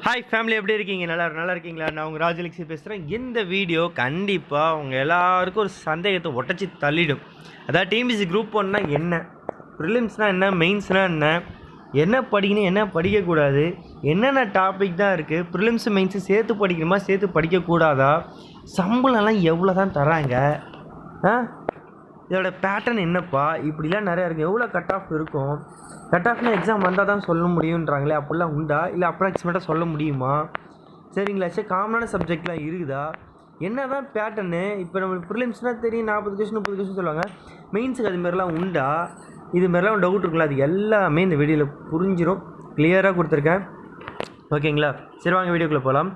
Hi family, எப்படி இருக்கீங்க? நல்லா இருக்கீங்களா? நான் உங்கள் ராஜலக்ஷ்மி பேசுகிறேன். இந்த வீடியோ கண்டிப்பாக உங்கள் எல்லாருக்கும் ஒரு சந்தேகத்தை உடச்சி தள்ளிடும். அதாவது டிஎன்பிஎஸ்சி குரூப் 1னா என்ன, ப்ரிலிம்ஸ்னால் என்ன, மெயின்ஸ்னால் என்ன, என்ன படிக்கணும், என்ன படிக்கக்கூடாது, என்னென்ன டாபிக் தான் இருக்குது, ப்ரிலிம்ஸு மெயின்ஸு சேர்த்து படிக்கணுமா, சேர்த்து படிக்கக்கூடாதா, சம்பளம்லாம் எவ்வளோ தான் தராங்க, இதோட பேட்டர்ன் என்னப்பா, இப்படிலாம் நிறையா இருக்குது, எவ்வளோ கட் ஆஃப் இருக்கும், கட் ஆஃப்னா எக்ஸாம் வந்தால் தான் சொல்ல முடியுன்றாங்களே, அப்படிலாம் உண்டா, இல்லை அப்ராக்சிமேட்டாக சொல்ல முடியுமா, சரிங்களா? சரி, காமனான சப்ஜெக்ட்லாம் இருக்குதா, என்ன தான் பேட்டர்னு? இப்போ நம்மளுக்கு ப்ரிலிம்ஸ்னால் தெரியும், 40 கொஸ்டின் 30 கொஸ்டின் சொல்லுவாங்க. மெயின்ஸுக்கு அதுமாரிலாம் உண்டா, இதுமாரிலாம் டவுட் இருக்குங்களா, அது எல்லாமே இந்த வீடியோவில் புரிஞ்சிடும், கிளியராக கொடுத்துருக்கேன். ஓகேங்களா? சரி, வாங்க வீடியோக்குள்ளே போகலாம்.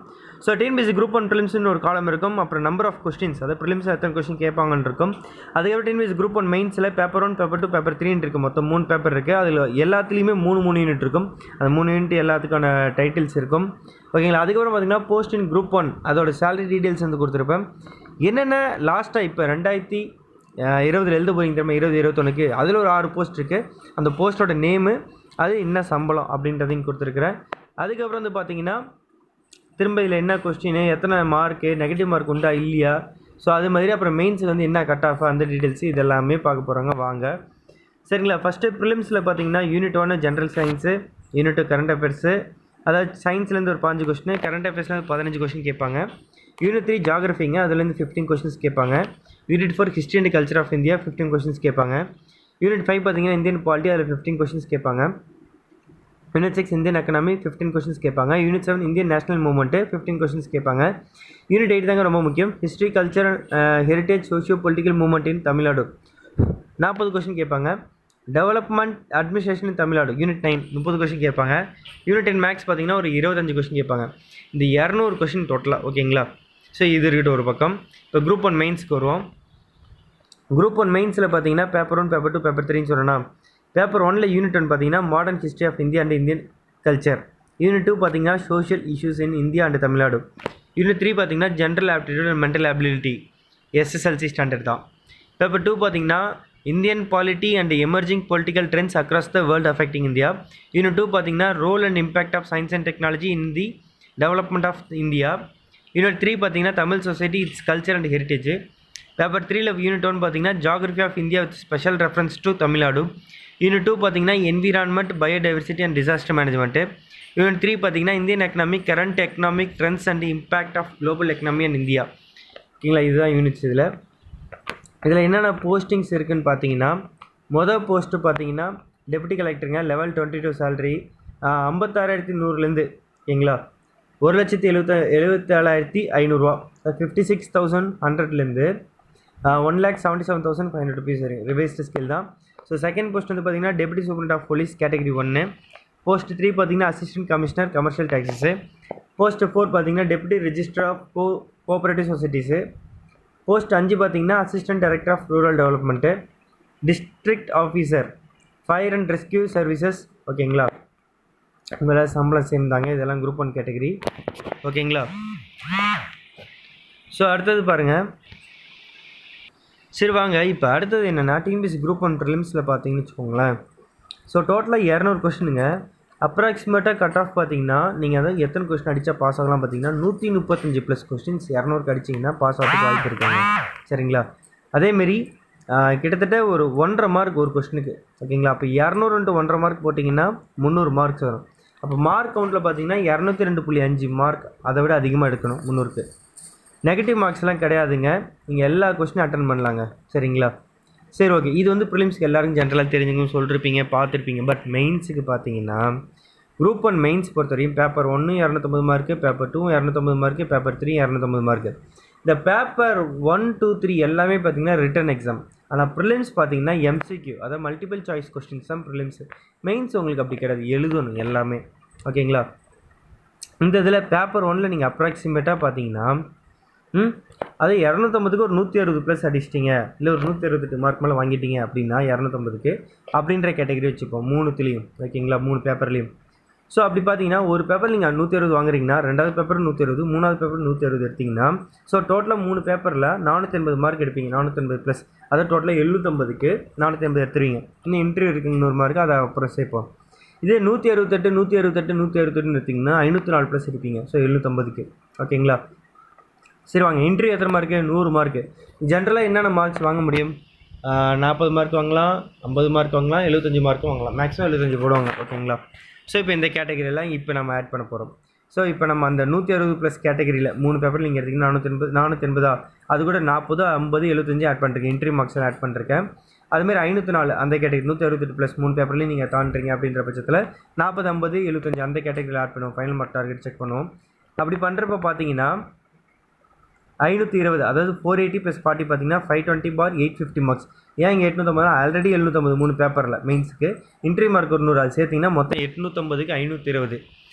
ஸோ டிஎன்பிஎஸ்சி குரூப் 1 ப்ரிலிம்ஸ்னு ஒரு காலம் இருக்கும். அப்புறம் நம்பர் ஆஃப் கொஸ்டின்ஸ், அதாவது ப்ரிலிம்ஸில் எத்தனை கொஸ்டின் கேட்பாங்கன்னு இருக்கும். அதுக்கப்புறம் டிஎன்பிஎஸ்சி குரூப் 1 மெயின்ஸில் பேப்பர் 1, பேப்பர் 2, பேப்பர் 3 இருக்குது. மொத்தம் 3 பேப்பர் இருக்குது. அதில் எல்லாத்துலேயுமே 3 யூனிட் இருக்கும். அந்த 3 யூனிட் எல்லாத்துக்கான டைட்டில்ஸ் இருக்கும். ஓகேங்களா? அதுக்கப்புறம் பார்த்திங்கன்னா போஸ்ட் இன் குரூப் 1 அதோட சேலரி டீட்டெயில்ஸ் வந்து கொடுத்துருப்பேன். என்னென்ன லாஸ்ட்டாக இப்போ 2020 எழுத போகிறீங்க தெரியுமா, 2021க்கு அதில் ஒரு 6 போஸ்ட் இருக்குது. அந்த போஸ்ட்டோட நேமு, அது என்ன சம்பளம் அப்படின்றதையும் கொடுத்துருக்குறேன். அதுக்கப்புறம் வந்து பார்த்திங்கன்னா திரும்ப இதில் என்ன கொஸ்டின், எத்தனை மார்க்கு, நெகட்டிவ் மார்க் உண்டா இல்லையா, ஸோ அது மாதிரி அப்புறம் மெயின்ஸுக்கு வந்து என்ன கட் ஆஃப், அந்த டீட்டெயில்ஸு இதெல்லாமே பார்க்க போகிறாங்க. வாங்க, சரிங்களா? ஃபஸ்ட்டு ப்ரிலிம்ஸில் பார்த்தீங்கன்னா unit 1 general science, unit 2 current affairs, அதாவது சயின்ஸ்லேருந்து ஒரு 5 கொஸ்டின், கரண்ட் அஃபேர்ஸ்லேருந்து 15 கொஸ்டின் கேட்பாங்க. யூனிட் 3 ஜாகிரஃபிங்க, அதுலேருந்து 15 கொஸ்டின்ஸ் கேட்பாங்க. Unit 4 history and culture of India, 15 questions கேட்பாங்க. யூனிட் 5 பார்த்தீங்கன்னா இந்தியன் பாலிட்டி, அதில் 15 கொஸ்டின்ஸ் கேட்பாங்க. யூனிட் 6 இந்தியன் எக்கனாமி, 15 கொஸ்டின்ஸ் கேட்பாங்க. Unit 7 Indian national movement, 15 questions கேட்பாங்க. யூனிட் 8 தாங்க ரொம்ப முக்கியம், history, culture, heritage, socio political movement in Tamil Nadu, 40 question கேட்பாங்க. Development administration in Tamil Nadu, unit 9 30 கொஸ்டின் கேட்பாங்க. யூனிட் 10 மேக்ஸ் பார்த்தீங்கன்னா ஒரு 25 கொஸ்டின் கேட்பாங்க. இந்த 200 கொஸ்டின் டோட்டலாக. ஓகேங்களா? ஸோ இது இருக்கட்டும் ஒரு பக்கம். இப்போ குரூப் 1 மெயின்ஸ்க்கு வருவோம். குரூப் 1 மெயின்ஸில் பார்த்தீங்கன்னா பேப்பர் 1, பேப்பர் 2, பேப்பர் 3ன்னு சொன்னோன்னா, பேப்பர் 1ல் யூனிட் 1 பார்த்தீங்கன்னா modern history of India and Indian culture. Unit 2 பார்த்தீங்கன்னா social issues in India and Tamil Nadu. Unit 3 பார்த்தீங்கன்னா general aptitude and mental ability, SSLC standard தான். பேப்பர் 2 பார்த்தீங்கன்னா Indian polity and emerging political trends across the world affecting India. Unit 2 பார்த்தீங்கன்னா role and impact of science and technology in the development of India. Unit 3 பார்த்தீங்கன்னா Tamil society, its culture and heritage. Paper 3ல் unit 1 பார்த்தீங்கன்னா geography of India with special reference to Tamil Nadu. Unit 2 பார்த்தீங்கன்னா environment, biodiversity and disaster management. Unit 3 பார்த்தீங்கன்னா Indian economic, current economic trends and impact of global economy and India. ஓகேங்களா? இதுதான் units. இதில் என்னென்ன postings இருக்குதுன்னு பார்த்தீங்கன்னா, மொதல் போஸ்ட்டு பார்த்தீங்கன்னா டெப்யூட்டி கலெக்டருங்க, லெவல் 22 சேலரி 56,100லேருந்து, ஓகேங்களா, 1,77,500 ரூபா, 56,100லேருந்து 1,77,500 ருபீஸ் வரைக்கும் ரிவைஸ்டு ஸ்கேல் தான். ஸோ செகண்ட் போஸ்ட் வந்து பார்த்தீங்கன்னா deputy superintendent of police category 1. Post 3 பார்த்தீங்கன்னா assistant commissioner commercial taxes. Post 4 பார்த்தீங்கன்னா deputy registrar of cooperative societies. Post 5 பார்த்தீங்கன்னா assistant director of rural development. District officer fire and rescue services. ஓகேங்களா? இவங்களாம் சம்பளம் சேர்ந்தாங்க. இதெல்லாம் குரூப் 1 கேட்டகரி. ஓகேங்களா? ஸோ அடுத்தது பாருங்கள். சரி வாங்க, இப்போ அடுத்தது என்னென்னா டிஎன்பிஎஸ்சி குரூப் 1 ப்ரிலிம்ஸில் பார்த்தீங்கன்னு வச்சுக்கோங்களேன். ஸோ டோட்டலாக 200 கொஸ்டினுங்க. அப்ராக்சிமேட்டாக கட் ஆஃப் பார்த்தீங்கன்னா நீங்கள் அதாவது எத்தனை கொஸ்டின் அடித்தா பாஸ் ஆகலாம் பார்த்தீங்கன்னா 135 ப்ளஸ் கொஸ்டின்ஸ் 200க்கு அடிச்சிங்கன்னா பாஸ் ஆகிறதுக்கு வாய்ப்பு இருக்காங்க. சரிங்களா? அதேமாரி கிட்டத்தட்ட ஒரு 1.5 மார்க் ஒரு கொஸ்டினுக்கு. ஓகேங்களா? அப்போ 200 × 1.5 மார்க் போட்டிங்கன்னா 300 மார்க்ஸ் வரும். அப்போ மார்க் கவுண்டில் பார்த்தீங்கன்னா 202.5 மார்க், அதை விட அதிகமாக எடுக்கணும் 300க்கு. நெகட்டிவ் மார்க்ஸ்லாம் கிடையாதுங்க, நீங்கள் எல்லா கொஸ்டினும் அட்டன் பண்ணலாங்க. சரிங்களா? சரி, ஓகே. இது வந்து ப்ரிலிம்ஸ்க்கு எல்லாருக்கும் ஜென்ரலாக தெரிஞ்சுங்கன்னு சொல்லிருப்பீங்க, பார்த்துருப்பீங்க. பட் மெயின்ஸுக்கு பார்த்தீங்கன்னா குரூப் 1 மெயின்ஸ் பொறுத்தவரையும் paper 1 250 mark, paper 2 250 mark, paper 3 250 mark. இந்த பேப்பர் 1, 2, 3 எல்லாமே பார்த்தீங்கன்னா ரிட்டன் எக்ஸாம். ஆனால் ப்ரிலிம்ஸ் பார்த்தீங்கன்னா எம்சிக்யூ, அதாவது மல்டிபிள் சாய்ஸ் கொஸ்டின்ஸ் தான் ப்ரிலிம்ஸு. மெயின்ஸ் உங்களுக்கு அப்படி கிடையாது, எழுதணும் எல்லாமே. ஓகேங்களா? இந்த இதில் பேப்பர் 1ல் நீங்கள் அப்ராக்சிமேட்டாக பார்த்தீங்கன்னா அது 250க்கு ஒரு 160 ப்ளஸ் அடிச்சிட்டிங்க, இல்லை ஒரு 168 மார்க் மேலே வாங்கிட்டீங்க அப்படின்னா 250க்கு அப்படின்ற கேட்டகரி வச்சுப்போம் 3த்துலேயும். ஓகேங்களா? 3 பேப்பர்லேயும். ஸோ அப்படி பார்த்தீங்கன்னா ஒரு பேப்பர் நீங்கள் 160 வாங்குறீங்கன்னா, ரெண்டாவது பேப்பர் 160, மூணாவது பேப்பர் 160 எடுத்திங்கன்னா, ஸோ டோட்டலாக 3 பேப்பரில் 480 மார்க் எடுப்பீங்க. 480 ப்ளஸ், அதை டோட்டலாக 750க்கு 480 எடுத்துருவீங்க. இன்னும் இன்டர்வியூ இருக்குங்க 100 மார்க்கு, அதை அப்புறம் சேர்ப்போம். இதே 168 168 168 எடுத்திங்கன்னா 504 ப்ளஸ் இருப்பீங்க. ஸோ 750க்கு. ஓகேங்களா? சரி வாங்க, இன்டர்வியூ எத்தனை மார்க்கு? 100 மார்க்கு. ஜென்ரலாக என்னென்ன மார்க்ஸ் வாங்க முடியும்? 40 மார்க் வாங்கலாம், 50 மார்க் வாங்கலாம், 75 மார்க்கும் வாங்கலாம். மேக்ஸிமம் 75 போடுவாங்க. ஓகேங்களா? ஸோ இப்போ இந்த கேட்டகரியெல்லாம் இப்போ நம்ம ஆட் பண்ண போகிறோம். ஸோ இப்போ நம்ம அந்த 160 ப்ளஸ் கேட்டகரியில் 3 பேப்பர் நீங்கள் எடுத்திங்கன்னா 480 அது கூட 40 50 75 ஆட் பண்ணிருக்கேன். இன்டர்வியூ மார்க்ஸ் ஆட் பண்ணிருக்கேன். அதுமாதிரி 504 அந்த கேட்டகரி 168 ப்ளஸ் 3 பேப்பர்லேயும் நீங்கள் தாண்டுறீங்க அப்படின்ற பட்சத்தில் 40 50 75 அந்த கேட்டகரியில் ஆட் பண்ணுவோம். ஃபைனல் மார்க் டார்கெட் செக் பண்ணுவோம். அப்படி பண்ணுறப்ப பார்த்தீங்கன்னா 520 அதாவது 480 + 40 பார்த்தீங்கன்னா 520 பார் 850 மார்க்ஸ். ஏன் இங்கே 850? ஆல்ரெடி 750 3 பேப்பரில் மெயின்ஸுக்கு. இன்டர்வியூ மார்க் ஒரு 100 அது சேர்த்திங்கன்னா மொத்தம் 850க்கு 520,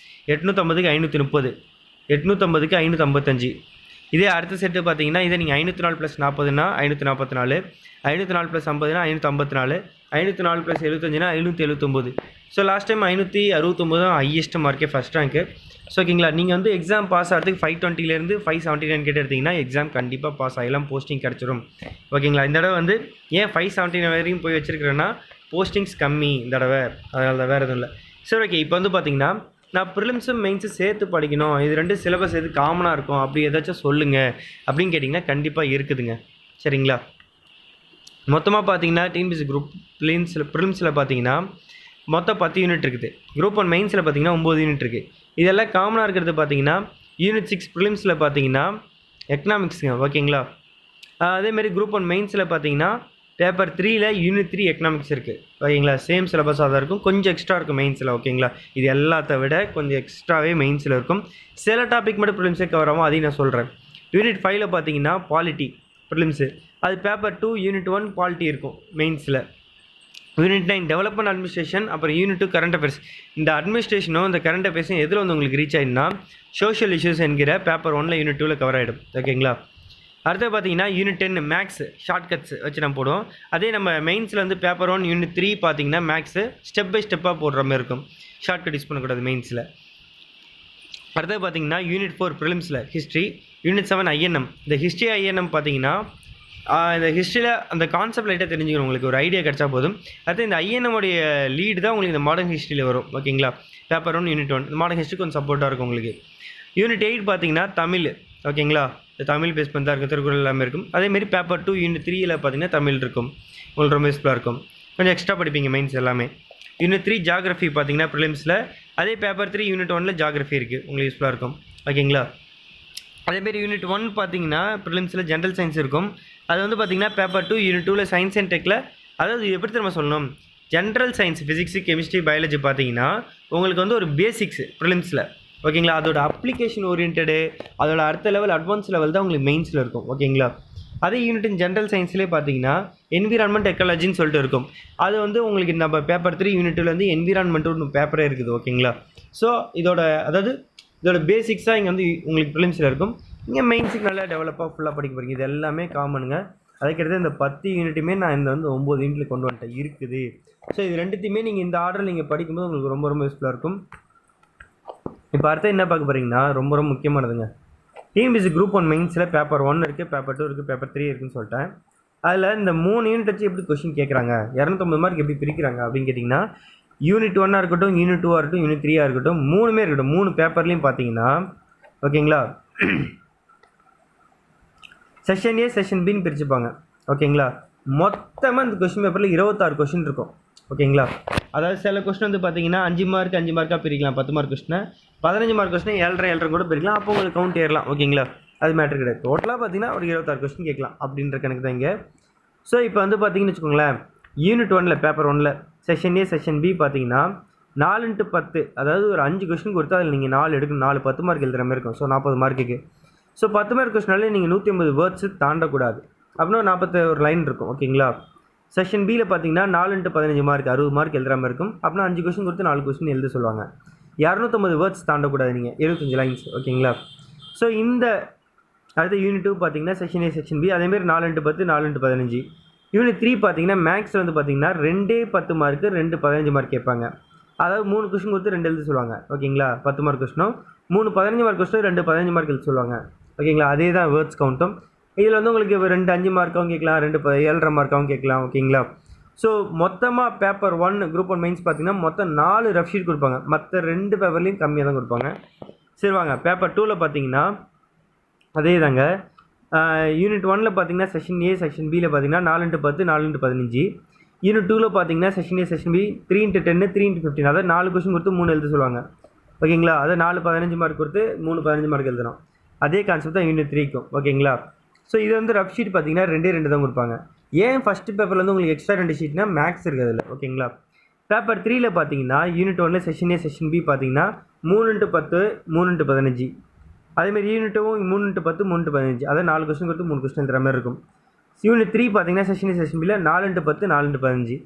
850க்கு 530, 850க்கு 555. இதே அடுத்த செட்டு பார்த்தீங்கன்னா இதை நீங்கள் 504 + 40னா 544, 504 + 50னா 554, 504 + 75னா 579. ஸோ லாஸ்ட் டைம் 569 தான் ஹையஸ்ட் மார்க்கே, ஃபஸ்ட் ரேங்க்கு. ஸோ ஓகேங்களா, நீங்கள் வந்து எக்ஸாம் பாஸ் ஆகிறதுக்கு 520லேருந்து 579 கிட்ட எடுத்திங்கன்னா எக்ஸாம் கண்டிப்பாக பாஸ் ஆகலாம், போஸ்டிங் கிடச்சிரும். ஓகேங்களா? இந்த தடவை வந்து ஏன் 579 வரைக்கும் போய் வச்சுருக்கிறேன்னா போஸ்டிங்ஸ் கம்மி இந்த தடவை, அதனால தான், வேறு எதுவும் இல்லை. சரி ஓகே, இப்போ வந்து பார்த்தீங்கன்னா நான் ப்ரிலிம்ஸும் மெயின்ஸும் சேர்த்து படிக்கணும், இது 2 சிலபஸ் எது காமனாக இருக்கும் அப்படி ஏதாச்சும் சொல்லுங்கள் அப்படின்னு கேட்டிங்கன்னா கண்டிப்பாக இருக்குதுங்க. சரிங்களா? மொத்தமாக பார்த்தீங்கன்னா டிஎன்பிஎஸ்சி குரூப் ப்ரிலிம்ஸில் பார்த்தீங்கன்னா மொத்தம் 10 யூனிட் இருக்குது. குரூப் 1 மெயின்ஸில் பார்த்தீங்கன்னா 9 யூனிட் இருக்குது. இதெல்லாம் காமனாக இருக்கிறது பார்த்தீங்கன்னா யூனிட் 6 ப்ரிலிம்ஸில் பார்த்தீங்கன்னா எக்கனாமிக்ஸுங்க. ஓகேங்களா? அதேமாதிரி குரூப் 1 மெயின்ஸில் பார்த்தீங்கன்னா பேப்பர் 3ல் யூனிட் 3 எக்கனாமிக்ஸ் இருக்குது. ஓகேங்களா? சேம் சிலபஸாக தான் இருக்கும், கொஞ்சம் எக்ஸ்ட்ரா இருக்கும் மெயின்ஸில். ஓகேங்களா? இது எல்லாத்த விட கொஞ்சம் எக்ஸ்ட்ராவே மெயின்ஸில் இருக்கும். சில டாபிக் மட்டும் ப்ரிலிம்ஸே கவர் ஆகும், அதையும் நான் சொல்கிறேன். யூனிட் 5ல் பார்த்தீங்கன்னா பாலிட்டி ப்ரிலிம்ஸு, அது பேப்பர் 2 யூனிட் 1 பாலிட்டி இருக்கும் மெயின்ஸில். யூனிட் 9 டெவலப்மெண்ட் அட்மினிஸ்ட்ரேஷன், அப்புறம் யூனிட் 2 கரண்ட் அஃபேர்ஸ். இந்த அட்மினிஸ்ட்ரேஷனும் இந்த கரண்ட் அஃபேர்ஸும் எதில் வந்து உங்களுக்கு ரீச் ஆகிடும்னா சோஷியல் இஷ்யூஸ் என்கிற பேப்பர் 1ல் யூனிட் 2ல் கவர் ஆகிடும். ஓகேங்களா? அடுத்து பார்த்தீங்கன்னா யூனிட் 10 மேக்ஸ் ஷார்ட்கட்ஸ் வச்சு நம்ம போடுவோம். அதே நம்ம மெயின்ஸில் வந்து பேப்பர் 1 யூனிட் 3 பார்த்தீங்கன்னா மேக்ஸு ஸ்டெப் பை ஸ்டெப்பாக போடுற மாதிரி இருக்கும், ஷார்ட்கட் யூஸ் பண்ணக்கூடாது மெயின்ஸில். அடுத்தது பார்த்தீங்கன்னா யூனிட் 4 ப்ரிலிம்ஸில் ஹிஸ்ட்ரி, யூனிட் 7 ஐஎன்எம். இந்த ஹிஸ்ட்ரி ஐஎன்எம் பார்த்தீங்கன்னா இந்த ஹிஸ்ட்ரியில் அந்த கான்செப்ட் லைட்டாக தெரிஞ்சுக்கணும், உங்களுக்கு ஒரு ஐடியா கிடச்சா போதும். அடுத்து இந்த ஐஎன்எம்முடைய லீடு தான் உங்களுக்கு இந்த மாடர்ன் ஹிஸ்ட்ரியில் வரும். ஓகேங்களா? பேப்பர் 1 யூனிட் 1 இந்த மாடர்ன் ஹிஸ்ட்ரி கொஞ்சம் சப்போர்ட்டாக இருக்கும் உங்களுக்கு. யூனிட் 8 பார்த்தீங்கன்னா தமிழ். ஓகேங்களா? தமிழ் பேஸ் பண்ணி தான் இருக்கும், திருக்குறள் எல்லாமே இருக்கும். அதேமாரி பேப்பர் 2 யூனிட் 3ல் பார்த்தீங்கன்னா தமிழ் இருக்கும், உங்களுக்கு ரொம்ப யூஸ்ஃபுல்லாக இருக்கும். கொஞ்சம் எக்ஸ்ட்ரா படிப்பீங்க மெயின்ஸ் எல்லாமே. யூனிட் 3 ஜாகிரஃபி பார்த்தீங்கன்னா ப்ரிலிம்ஸில், அதே பேப்பர் 3 யூனிட் 1ல் ஜாகிரஃபி இருக்குது, உங்களுக்கு யூஸ்ஃபுல்லாக இருக்கும். ஓகேங்களா? அதேமாரி யூனிட் 1 பார்த்தீங்கன்னா ப்ரிலிம்ஸில் ஜென்ரல் சயின்ஸ் இருக்கும். அது வந்து பார்த்தீங்கன்னா பேப்பர் 2 யூனிட் 2ல் சயின்ஸ் அண்ட் டெக்கில், அதாவது எப்படி நம்ம சொல்லணும், general science physics chemistry biology பார்த்தீங்கன்னா உங்களுக்கு வந்து ஒரு பேசிக்ஸ் ப்ரிலிம்ஸில். ஓகேங்களா? அதோட அப்ளிகேஷன் ஓரியன்டு, அதோட அடுத்த லெவல் அட்வான்ஸ் லெவல் தான் உங்களுக்கு மெயின்ஸில் இருக்கும். ஓகேங்களா? அதே யூனிட் ஜென்ரல் சயின்ஸ்லேயே பார்த்தீங்கன்னா என்விரான்மெண்ட் எக்காலஜின்னு சொல்லிட்டு இருக்கும். அது வந்து உங்களுக்கு நம்ம பேப்பர் 3 யூனிட் 2ல் வந்து என்விரான்மெண்ட்டு ஒன்று பேப்பரே இருக்குது. ஓகேங்களா? ஸோ இதோட பேசிக்ஸாக இங்கே வந்து உங்களுக்கு ப்ரிலிம்ஸில் இருக்கும். இங்கே மெயின்ஸுக்கு நல்லா டெவலப்பாக ஃபுல்லாக படிக்க போகிறீங்க. இது எல்லாமே காமனுங்க. அதுக்கடுத்து இந்த 10 யூனிட்டுமே நான் இந்த வந்து 9 யூனிட்டில் கொண்டு வந்துட்டேன் இருக்குது. ஸோ இது ரெண்டுத்தையுமே நீங்கள் இந்த ஆர்டரில் நீங்கள் படிக்கும்போது உங்களுக்கு ரொம்ப ரொம்ப யூஸ்ஃபுல்லாக இருக்கும். இப்போ அடுத்து என்ன பார்க்க போகிறீங்கன்னா ரொம்ப ரொம்ப முக்கியமானதுங்க. டிஎன்பிஎஸ்சி குரூப் 1 மெயின்ஸில் பேப்பர் 1 இருக்குது, பேப்பர் 2 இருக்குது, பேப்பர் 3 இருக்குதுன்னு சொல்லிட்டேன். அதில் இந்த 3 யூனிட் வச்சு எப்படி கொஸ்டின் கேட்குறாங்க, 250 மார்க் எப்படி பிரிக்கிறாங்க அப்படின்னு கேட்டிங்கன்னா யூனிட் 1 இருக்கட்டும், யூனிட் 2 இருக்கட்டும், யூனிட் 3 இருக்கட்டும், 3மே இருக்கட்டும், 3 பேப்பர்லேயும் பார்த்தீங்கன்னா ஓகேங்களா செஷன் ஏ செஷன் பின்னு பிரிச்சுப்பாங்க. ஓகேங்களா? மொத்தமாக இந்த கொஸ்டின் பேப்பரில் 26 கொஸ்டின் இருக்கும். ஓகேங்களா? அதாவது சில கொஸ்டின் வந்து பார்த்தீங்கன்னா 5 மார்க் 5 மார்க்காக பிரிக்கலாம், 10 மார்க் கொஸ்டினை 15 மார்க் கொஸ்டினை 7.5 கூட பிரிக்கலாம். அப்போ உங்களுக்கு கவுண்ட் ஏறலாம். ஓகேங்களா? அது மேட்ரு கிடையாது. டோட்டலாக பார்த்தீங்கன்னா ஒரு 26 கொஸ்டின் கேட்கலாம் அப்படின்ற கணக்கு தான் இங்கே. ஸோ இப்போ வந்து பார்த்தீங்கன்னு வச்சுக்கோங்களேன், யூனிட் 1ல் பேப்பர் 1ல் செஷன் ஏ செஷன் பி பார்த்தீங்கன்னா 4x10, அதாவது ஒரு 5 கொஸ்டின் கொடுத்தா அதில் நீங்கள் 4 எடுக்கணும், 4 10 மார்க் எழுதுகிற மாதிரி இருக்கும். ஸோ 40 மார்க்குக்கு. ஸோ 10 மார்க் கொஸ்டினாலே நீங்கள் 150 வேர்ட்ஸு தாண்டக்கூடாது, அப்படின்னா 41 லைன் இருக்கும். ஓகேங்களா? செஷன் பியில் பார்த்தீங்கன்னா 4x15 மார்க் 60 மார்க் எழுதுகிற மாதிரி இருக்கும். அப்படின்னா 5 கொஸ்டின் கொடுத்து 4 கொஸ்டின் எழுத சொல்லுவாங்க. 250 வேர்ட்ஸ் தாண்டக்கூடாது நீங்கள், 75 லைன்ஸ். ஓகேங்களா? ஸோ இந்த அடுத்த யூனிட் 2 பார்த்தீங்கன்னா செஷன் ஏ செஷன் பி அதேமாரி 4x10 4x15. யூனிட் 3 பார்த்தீங்கன்னா மேக்ஸில் வந்து பார்த்தீங்கன்னா 2 10 மார்க்கு 2 15 மார்க் கேட்பாங்க. அதாவது 3 கொஸ்டின் கொடுத்து 2 எழுத சொல்லுவாங்க. ஓகேங்களா? 10 மார்க் கொஸ்டினும் 3 15 மார்க் கொஸ்டினும் 2 15 மார்க் எழுத சொல்லுவாங்க. ஓகேங்களா? அதே தான் வேர்ட்ஸ் கவுண்ட்டும். இதில் வந்து உங்களுக்கு 2 5 மார்க்காகவும் கேட்கலாம், 2 7.5 மார்க்காகவும் கேட்கலாம். ஓகேங்களா? ஸோ மொத்தமாக பேப்பர் 1 குரூப் 1 மெயின்ஸ் பார்த்தீங்கன்னா மொத்தம் 4 ரஃப் ஷீட் கொடுப்பாங்க. மற்ற 2 பேப்பர்லேயும் கம்மியாக தான் கொடுப்பாங்க. சரி வாங்க, பேப்பர் 2ல் பார்த்தீங்கன்னா அதே தாங்க. யூனிட் 1ல் பார்த்தீங்கன்னா செக்ஷன் ஏ செக்ஷன் பியில் பார்த்தீங்கன்னா 4x10 4x15. யூனிட் 2ல் பார்த்தீங்கன்னா section A section B 3x10 3x15. அதாவது 4 கொஸ்டின் கொடுத்து 3 எழுத சொல்லுவாங்க. ஓகேங்களா? அதை 4 15 மார்க் கொடுத்து 3 15 மார்க் எழுதணும். அதே கான்செப்ட் தான் யூனிட் 3க்கும். ஓகேங்களா? ஸோ இது வந்து ரஃப் ஷீட் பார்த்தீங்கன்னா 2 தான் கொடுப்பாங்க. ஏன் ஃபஸ்ட்டு பேப்பரில் வந்து உங்களுக்கு எக்ஸ்ட்ரா 2 ஷீட்னா மேக்ஸ் இருக்குது அதில். ஓகேங்களா? பேப்பர் 3ல் பார்த்தீங்கன்னா யூனிட் 1ல் செக்ஷன் ஏ செக்ஷன் பி பார்த்தீங்கன்னா 3x10 3x15. அதேமாதிரி யூனிட் 2 3x10 3x15. அதாவது 4 கொஸ்டின் கொடுத்து 3 கொஸ்டின் எழுதுற மாதிரி இருக்கும். யூனிட் 3 பார்த்தீங்கன்னா செக்ஷன் ஏ செக்ஷன் பியில் 4x10 4x15.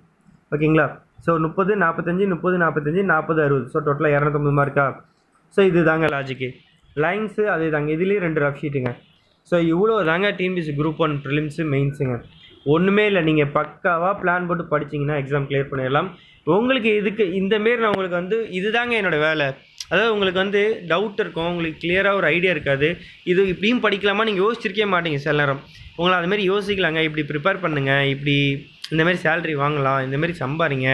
ஓகேங்களா? ஸோ 30 45 30 45 40 60. ஸோ டோட்டலாக 250 மார்க்கா? ஸோ இது தாங்க லாஜிக்கு. லைன்ஸு அதே தாங்க. இதுலேயும் 2 ரஃப் ஷீட்டுங்க. ஸோ இவ்வளோ தாங்க டிஎன்பிஎஸ்சி குரூப் 1 ப்ரிலிம்ஸு மெயின்ஸுங்க. ஒன்றுமே இல்லை, நீங்கள் பக்காவாக பிளான் போட்டு படிச்சிங்கன்னா எக்ஸாம் கிளியர் பண்ணிடலாம். உங்களுக்கு இதுக்கு இந்தமாரி நான் உங்களுக்கு வந்து இதுதாங்க என்னோடய வேலை. அதாவது உங்களுக்கு வந்து டவுட் இருக்கும், உங்களுக்கு கிளியராக ஒரு ஐடியா இருக்காது. இது இப்படியும் படிக்கலாமா நீங்கள் யோசிச்சிருக்கே மாட்டீங்க சில நேரம். உங்களை அதுமாரி யோசிக்கலாங்க, இப்படி ப்ரிப்பேர் பண்ணுங்கள், இப்படி இந்தமாரி சேலரி வாங்கலாம், இந்தமாரி சம்பாதிங்க,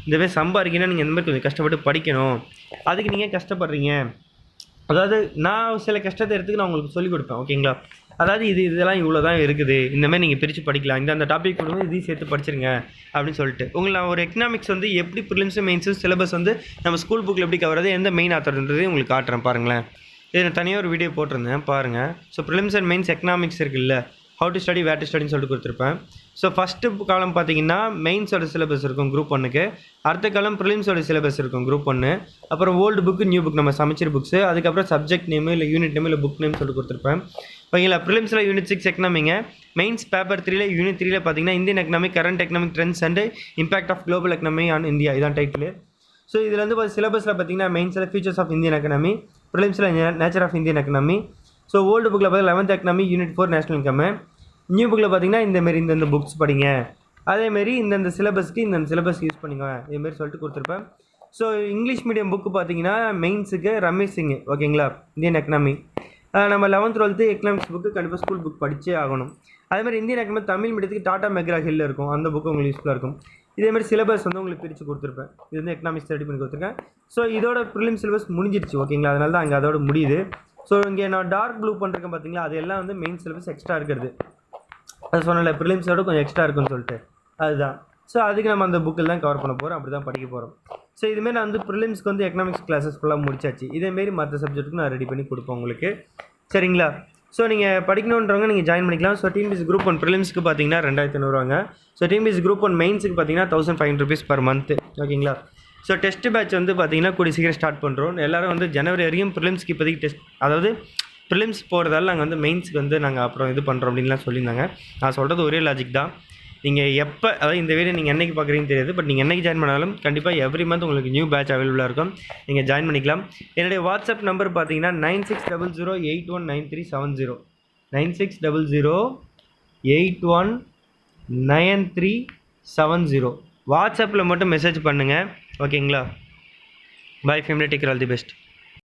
இந்தமாரி சம்பாதிக்கணும்னா நீங்கள் இந்தமாதிரி கொஞ்சம் கஷ்டப்பட்டு படிக்கணும். அதுக்கு நீங்கள் கஷ்டப்படுறீங்க. அதாவது நான் சில கஷ்டத்தை எடுத்துக்கு நான் உங்களுக்கு சொல்லிக் கொடுப்பேன். ஓகேங்களா? அதாவது இதெல்லாம் இவ்வளோ தான் இருக்குது, இந்தமாதிரி நீங்கள் பிரித்து படிக்கலாம், அந்த டாபிக் கொடுங்க, இதையும் சேர்த்து படிச்சிருங்க அப்படின்னு சொல்லிட்டு உங்களை நான் ஒரு எக்கனாமிக்ஸ் வந்து எப்படி ப்ரிலிம்ஸும் மெயின்ஸும் சிலபஸ் வந்து நம்ம ஸ்கூல் புக்கில் எப்படி கவர்றது, எந்த மெயின் ஆத்தர்ன்றதையும் உங்களுக்கு காட்டுறேன் பாருங்களேன். இது நான் தனியாக ஒரு வீடியோ போட்டிருந்தேன் பாருங்கள். So prelims and mains economics இருக்குல்ல, how to study where to ஸ்டடின்னு சொல்லிட்டு கொடுத்துருப்பேன். ஸோ ஃபஸ்ட்டு காலம் பார்த்தீங்கன்னா மெயின்ஸோட சிலபஸ் இருக்கும் குரூப் 1க்கு. அடுத்த காலம் ப்ரிலிம்ஸோட சிலபஸ் இருக்கும் குரூப் 1. அப்புறம் ஓல்டு புக்கு நியூ புக் நம்ம சமைச்சர் புக்ஸு. அதுக்கப்புறம் சப்ஜெக்ட் நேமு இல்லை யூனிட் நேமு இல்லை புக் நேம் சொல்லிட்டு கொடுத்துருப்பேன். ஓகேங்களா? ப்ரிலிம்ஸில் யூனிட் 6 எக்கனாமிங்க. மெயின்ஸ் பேப்பர் 3ல யூனிட் 3ல பார்த்தீங்கன்னா Indian economic, current economic trends and impact of global economy on India, இதான் டைட்டில். ஸோ இதில் வந்து சிலபஸில் பார்த்தீங்கன்னா மெயின்ஸில் ஃபீச்சர்ஸ் ஆஃப் இந்தியன் எக்கனாமி, ப்ரிலிம்ஸில் nature of Indian economy. So old புக்கில் பார்த்தீங்கன்னா 11th economy unit 4 national income. New புக்கில் பார்த்தீங்கன்னா இந்த புக்ஸ் படிங்க, அதேமாரி இந்த சிலபஸ்க்கு இந்த சிலபஸ் யூஸ் பண்ணிங்க, இதேமாரி சொல்லிட்டு கொடுத்துருப்பேன். ஸோ இங்கிலீஷ் மீடியம் புக்கு பார்த்தீங்கன்னா மெயின்ஸுக்கு ரமேஷ் சிங். ஓகேங்களா? Indian economy. நம்ம 11th 12th எக்கனாமிக்ஸ் புக்கு கண்டிப்பாக ஸ்கூல் புக் படித்தே ஆகணும். அதேமாதிரி இந்தியன் எக்கனாமி தமிழ் மீடியத்துக்கு டாடா மெக்ரா ஹில் இருக்கும், அந்த புக்கு உங்களுக்கு யூஸ்ஃபுல்லாக இருக்கும். இதேமாதிரி சிலபஸ் வந்து உங்களுக்கு பிரித்து கொடுத்துருப்பேன். இது வந்து எக்கனாமிக்ஸ் ரெடி பண்ணி கொடுத்துருக்கேன். ஸோ இதோட ப்ரிலிம் சிலபஸ் முடிஞ்சிருச்சு. ஓகேங்களா? அதனால தான் அங்கே அதோட முடியுது. ஸோ இங்கே நான் டார்க் ப்ளூ பண்ணிருக்கேன் பார்த்தீங்களா, அது எல்லாம் வந்து மெயின் சிலபஸ் எக்ஸ்ட்ரா இருக்கிறது. அது சொன்னல ப்ரிலிம்ஸோட கொஞ்சம் எக்ஸ்ட்ரா இருக்குன்னு சொல்லிட்டு அதுதான். ஸோ அதுக்கு நம்ம அந்த புக்கில் தான் கவர் பண்ண போகிறோம், அப்படி தான் படிக்க போகிறோம். ஸோ இதுமாரி நான் வந்து ப்ரிலிம்ஸ்க்கு வந்து எக்கனாமிக்ஸ் கிளாஸஸ் ஃபுல்லாக முடிச்சாச்சு. இதேமாரி மற்ற சப்ஜெக்ட்டுக்கு நான் ரெடி பண்ணி கொடுப்பேன் உங்களுக்கு. சரிங்களா? ஸோ நீங்கள் படிக்கணுன்றவங்க நீங்கள் ஜாயின் பண்ணிக்கலாம். ஸோ டிஎன்பிஎஸ்சி குரூப் 1 ப்ரிலிம்ஸ்க்கு பார்த்தீங்கன்னா 2500 ரூபாங்க. ஸோ டிஎன்பிஎஸ்சி குரூப் 1 மெயின்ஸுக்கு பார்த்தீங்கன்னா 1500 rupees per month. ஓகேங்களா? ஸோ டெஸ்ட் பேட்ச் வந்து பார்த்தீங்கன்னா கூடிய சீக்கிரம் ஸ்டார்ட் பண்ணுறோம். எல்லோரும் வந்து ஜனவரி வரைக்கும் ப்ரிலிம்ஸ்க்கு இப்போதைக்கு டெஸ்ட், அதாவது ப்ரிலிம்ஸ் போகிறதால நாங்கள் வந்து மெயின்ஸுக்கு வந்து நாங்கள் அப்புறம் இது பண்ணுறோம் அப்படின்லாம் சொல்லியிருந்தாங்க. நான் சொல்கிறது ஒரே லாஜிக் தான். நீங்கள் எப்போ, அதாவது இந்த வீடியோ நீங்கள் என்றைக்கு பார்க்குறீங்கன்னு தெரியாது, பட் நீங்கள் என்றைக்கு ஜாயின் பண்ணாலும் கண்டிப்பாக எவ்ரி மந்த் உங்களுக்கு நியூ பேட்ச் அவைலபிளாக இருக்கும், நீங்கள் ஜாயின் பண்ணிக்கலாம். என்னுடைய வாட்ஸ்அப் நம்பர் பார்த்தீங்கன்னா 9600819370 9600819370. வாட்ஸ்அப்பில் மட்டும் மெசேஜ் பண்ணுங்கள். ஓகேங்களா? Bye family, take care, all the best.